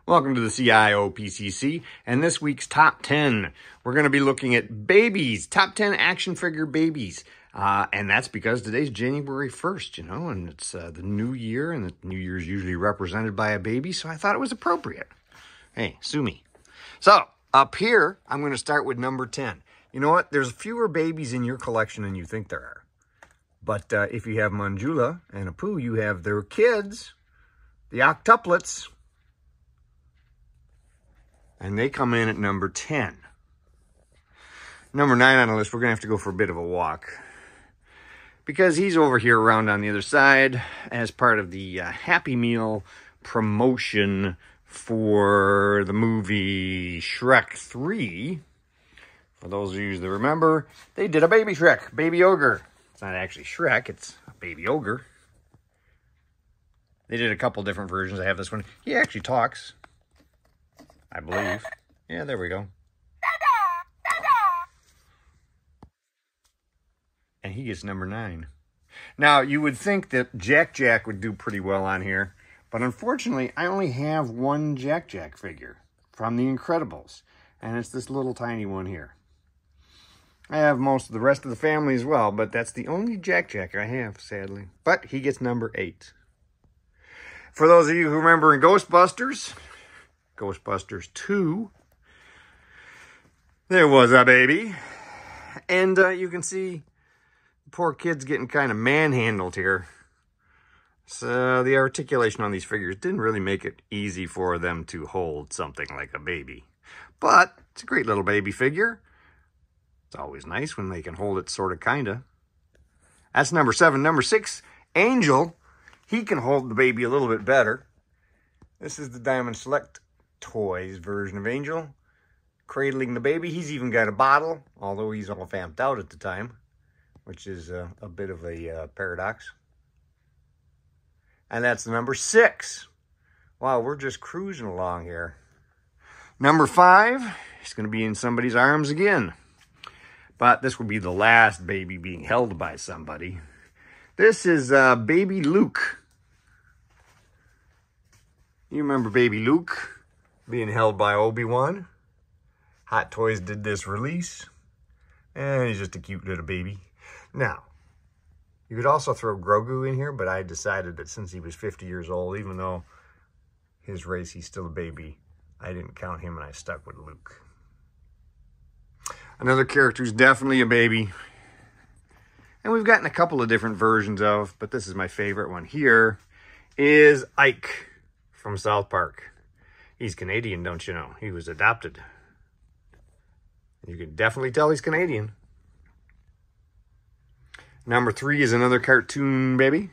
Welcome to the CIOPCC and this week's Top 10. We're going to be looking at babies, Top 10 action figure babies. And that's because today's January 1st, and it's the new year, and the new year is usually represented by a baby, so I thought it was appropriate. Hey, sue me. So, up here, I'm going to start with number 10. You know what? There's fewer babies in your collection than you think there are. But if you have Manjula and Apu, you have their kids, the Octouplets. And they come in at number 10. Number 9 on the list, we're going to have to go for a bit of a walk. Because he's over here around on the other side as part of the Happy Meal promotion for the movie Shrek 3. For those of you that remember, they did a baby Shrek, baby ogre. It's not actually Shrek, it's a baby ogre. They did a couple different versions. I have this one. He actually talks, I believe. Yeah, there we go. And he gets number 9. Now, you would think that Jack would do pretty well on here, but unfortunately, I only have one Jack figure from The Incredibles, and it's this little tiny one here. I have most of the rest of the family as well, but that's the only Jack I have, sadly. But he gets number 8. For those of you who remember in Ghostbusters 2, there was a baby. And you can see the poor kid's getting kind of manhandled here. So the articulation on these figures didn't really make it easy for them to hold something like a baby. But it's a great little baby figure. It's always nice when they can hold it sort of, kind of. That's number 7. Number 6, Angel. He can hold the baby a little bit better. This is the Diamond Select Toys version of Angel. Cradling the baby. He's even got a bottle, although he's all vamped out at the time, which is a bit of a paradox. And that's number 6. Wow, we're just cruising along here. Number 5 is going to be in somebody's arms again. But this will be the last baby being held by somebody. This is baby Luke. You remember baby Luke being held by Obi-Wan? Hot Toys did this release. And he's just a cute little baby. Now, you could also throw Grogu in here, but I decided that since he was 50 years old, even though his race, he's still a baby, I didn't count him and I stuck with Luke. Another character who's definitely a baby, and we've gotten a couple of different versions of, but this is my favorite one here, is Ike from South Park. He's Canadian, don't you know? He was adopted. You can definitely tell he's Canadian. Number 3 is another cartoon baby.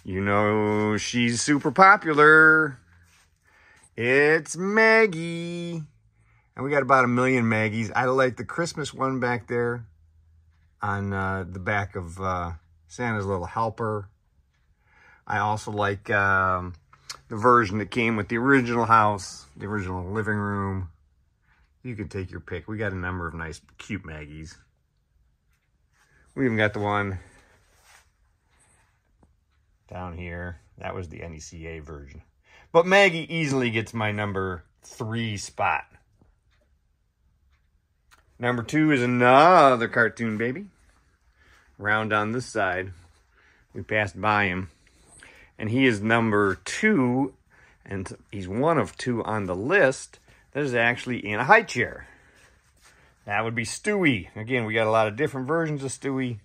You know she's super popular. It's Maggie. And we got about 1 million Maggies. I like the Christmas one back there on the back of Santa's Little Helper. I also like the version that came with the original house, the original living room. You can take your pick. We got a number of nice, cute Maggies. We even got the one down here. That was the NECA version. But Maggie easily gets my number 3 spot. Number 2 is another cartoon baby. Round on this side. We passed by him. And he is number 2. And he's one of 2 on the list that is actually in a high chair. That would be Stewie. Again, we got a lot of different versions of Stewie.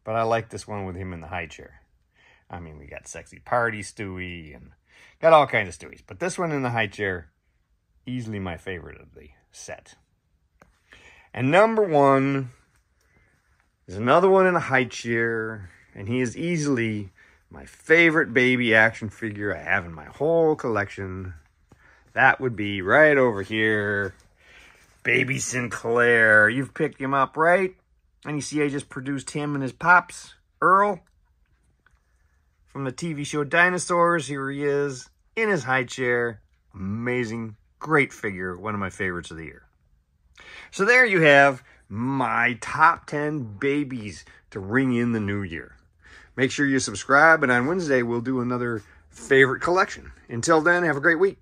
But I like this one with him in the high chair. I mean, we got Sexy Party Stewie. And got all kinds of Stewies. But this one in the high chair, easily my favorite of the set. And number 1 is another one in a high chair, and he is easily my favorite baby action figure I have in my whole collection. That would be right over here, baby Sinclair. You've picked him up, right? NECA just produced him and his pops, Earl, from the TV show Dinosaurs. Here he is in his high chair. Amazing, great figure, one of my favorites of the year. So there you have my top 10 babies to ring in the new year. Make sure you subscribe, and on Wednesday we'll do another favorite collection. Until then, have a great week.